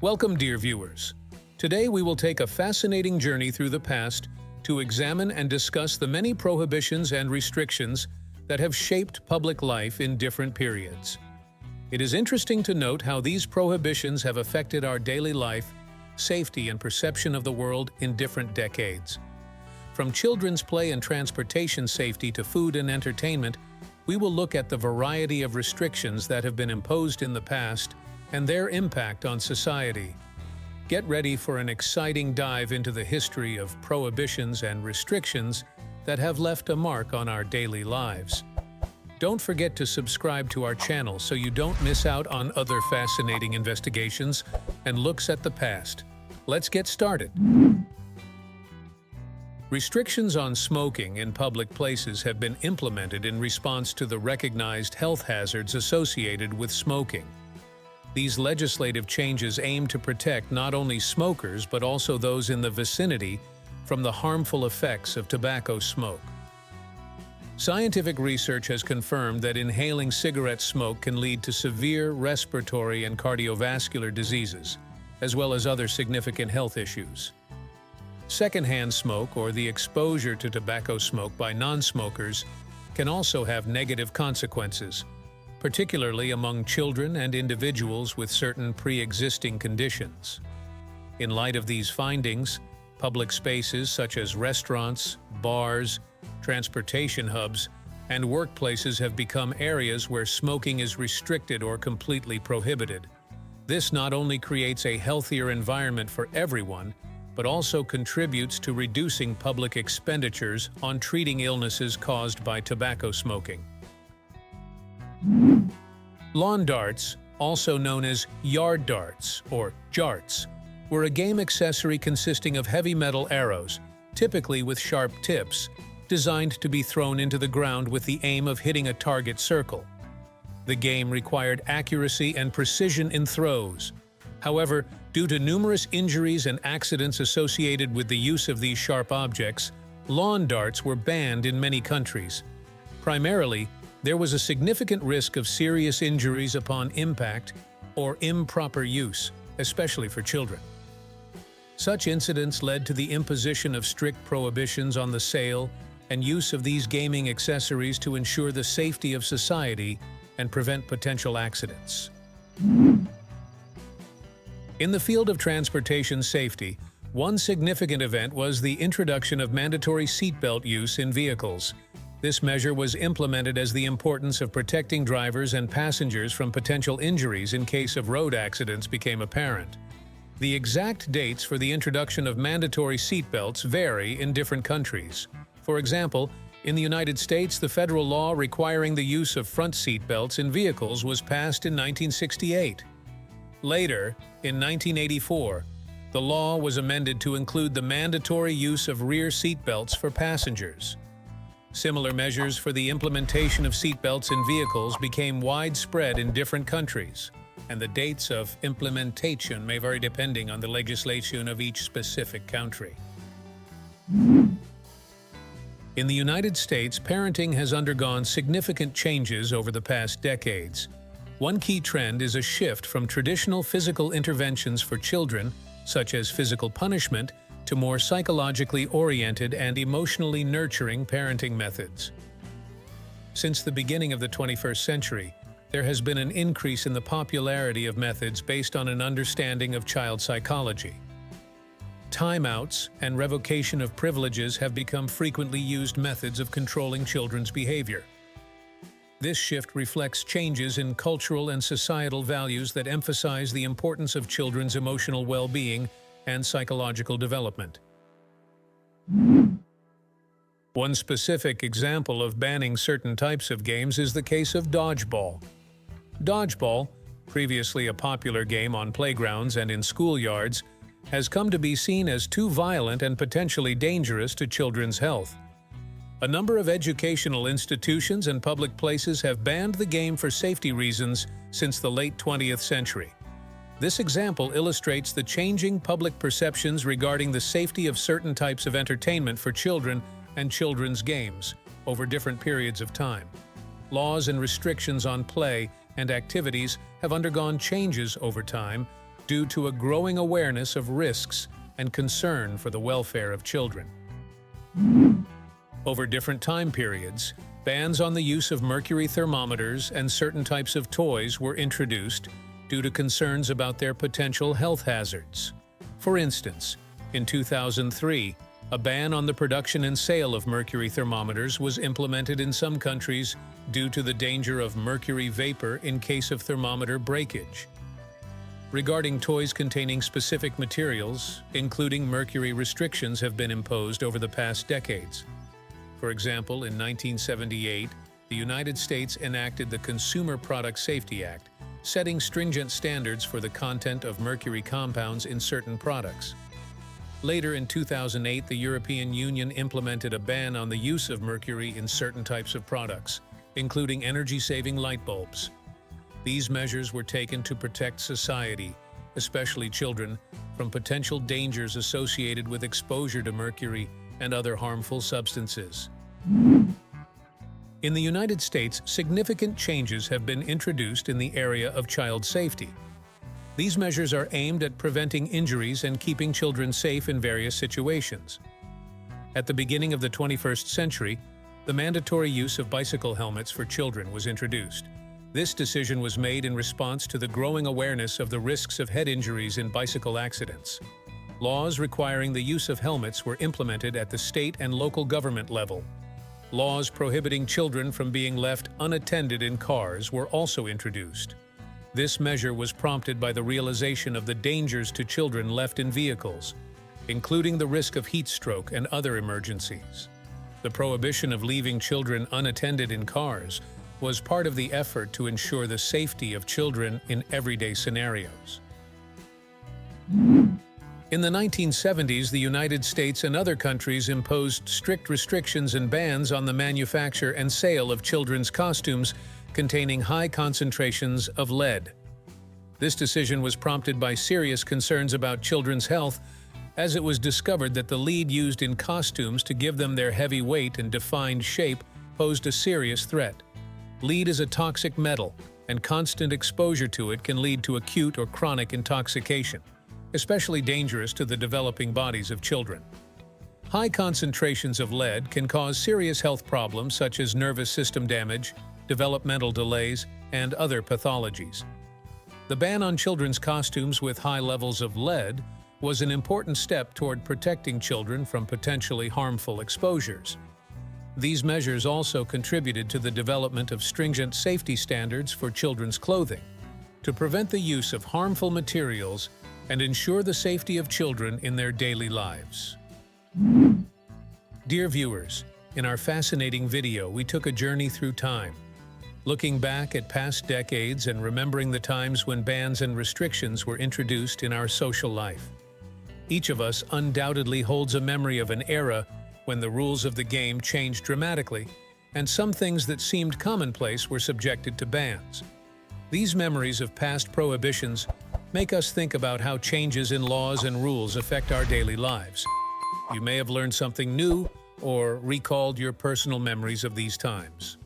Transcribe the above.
Welcome, dear viewers. Today we will take a fascinating journey through the past to examine and discuss the many prohibitions and restrictions that have shaped public life in different periods. It is interesting to note how these prohibitions have affected our daily life, safety, and perception of the world in different decades. From children's play and transportation safety to food and entertainment, we will look at the variety of restrictions that have been imposed in the past and their impact on society. Get ready for an exciting dive into the history of prohibitions and restrictions that have left a mark on our daily lives. Don't forget to subscribe to our channel so you don't miss out on other fascinating investigations and looks at the past. Let's get started. Restrictions on smoking in public places have been implemented in response to the recognized health hazards associated with smoking. These legislative changes aim to protect not only smokers but also those in the vicinity from the harmful effects of tobacco smoke. Scientific research has confirmed that inhaling cigarette smoke can lead to severe respiratory and cardiovascular diseases, as well as other significant health issues. Secondhand smoke, or the exposure to tobacco smoke by non-smokers, can also have negative consequences, particularly among children and individuals with certain pre-existing conditions. In light of these findings, public spaces such as restaurants, bars, transportation hubs, and workplaces have become areas where smoking is restricted or completely prohibited. This not only creates a healthier environment for everyone, but also contributes to reducing public expenditures on treating illnesses caused by tobacco smoking. Lawn darts, also known as yard darts or jarts, were a game accessory consisting of heavy metal arrows, typically with sharp tips, designed to be thrown into the ground with the aim of hitting a target circle. The game required accuracy and precision in throws. However, due to numerous injuries and accidents associated with the use of these sharp objects, lawn darts were banned in many countries. Primarily, there was a significant risk of serious injuries upon impact or improper use, especially for children. Such incidents led to the imposition of strict prohibitions on the sale and use of these gaming accessories to ensure the safety of society and prevent potential accidents. In the field of transportation safety, one significant event was the introduction of mandatory seatbelt use in vehicles. This measure was implemented as the importance of protecting drivers and passengers from potential injuries in case of road accidents became apparent. The exact dates for the introduction of mandatory seatbelts vary in different countries. For example, in the United States, the federal law requiring the use of front seatbelts in vehicles was passed in 1968. Later, in 1984, the law was amended to include the mandatory use of rear seatbelts for passengers. Similar measures for the implementation of seatbelts in vehicles became widespread in different countries, and the dates of implementation may vary depending on the legislation of each specific country. In the United States, parenting has undergone significant changes over the past decades. One key trend is a shift from traditional physical interventions for children, such as physical punishment, to more psychologically oriented and emotionally nurturing parenting methods. Since the beginning of the 21st century, there has been an increase in the popularity of methods based on an understanding of child psychology. Timeouts and revocation of privileges have become frequently used methods of controlling children's behavior. This shift reflects changes in cultural and societal values that emphasize the importance of children's emotional well-being and psychological development. One specific example of banning certain types of games is the case of dodgeball. Dodgeball, previously a popular game on playgrounds and in schoolyards, has come to be seen as too violent and potentially dangerous to children's health. A number of educational institutions and public places have banned the game for safety reasons since the late 20th century. This example illustrates the changing public perceptions regarding the safety of certain types of entertainment for children and children's games over different periods of time. Laws and restrictions on play and activities have undergone changes over time, due to a growing awareness of risks and concern for the welfare of children. Over different time periods, bans on the use of mercury thermometers and certain types of toys were introduced due to concerns about their potential health hazards. For instance, in 2003, a ban on the production and sale of mercury thermometers was implemented in some countries due to the danger of mercury vapor in case of thermometer breakage. Regarding toys containing specific materials, including mercury, restrictions have been imposed over the past decades. For example, in 1978, the United States enacted the Consumer Product Safety Act, setting stringent standards for the content of mercury compounds in certain products. Later in 2008, the European Union implemented a ban on the use of mercury in certain types of products, including energy-saving light bulbs. These measures were taken to protect society, especially children, from potential dangers associated with exposure to mercury and other harmful substances. In the United States, significant changes have been introduced in the area of child safety. These measures are aimed at preventing injuries and keeping children safe in various situations. At the beginning of the 21st century, the mandatory use of bicycle helmets for children was introduced. This decision was made in response to the growing awareness of the risks of head injuries in bicycle accidents. Laws requiring the use of helmets were implemented at the state and local government level. Laws prohibiting children from being left unattended in cars were also introduced. This measure was prompted by the realization of the dangers to children left in vehicles, including the risk of heat stroke and other emergencies. The prohibition of leaving children unattended in cars was part of the effort to ensure the safety of children in everyday scenarios. In the 1970s, the United States and other countries imposed strict restrictions and bans on the manufacture and sale of children's costumes containing high concentrations of lead. This decision was prompted by serious concerns about children's health, as it was discovered that the lead used in costumes to give them their heavy weight and defined shape posed a serious threat. Lead is a toxic metal, and constant exposure to it can lead to acute or chronic intoxication, especially dangerous to the developing bodies of children. High concentrations of lead can cause serious health problems such as nervous system damage, developmental delays, and other pathologies. The ban on children's costumes with high levels of lead was an important step toward protecting children from potentially harmful exposures. These measures also contributed to the development of stringent safety standards for children's clothing, to prevent the use of harmful materials and ensure the safety of children in their daily lives. Dear viewers, in our fascinating video, we took a journey through time, looking back at past decades and remembering the times when bans and restrictions were introduced in our social life. Each of us undoubtedly holds a memory of an era when the rules of the game changed dramatically, and some things that seemed commonplace were subjected to bans. These memories of past prohibitions make us think about how changes in laws and rules affect our daily lives. You may have learned something new or recalled your personal memories of these times.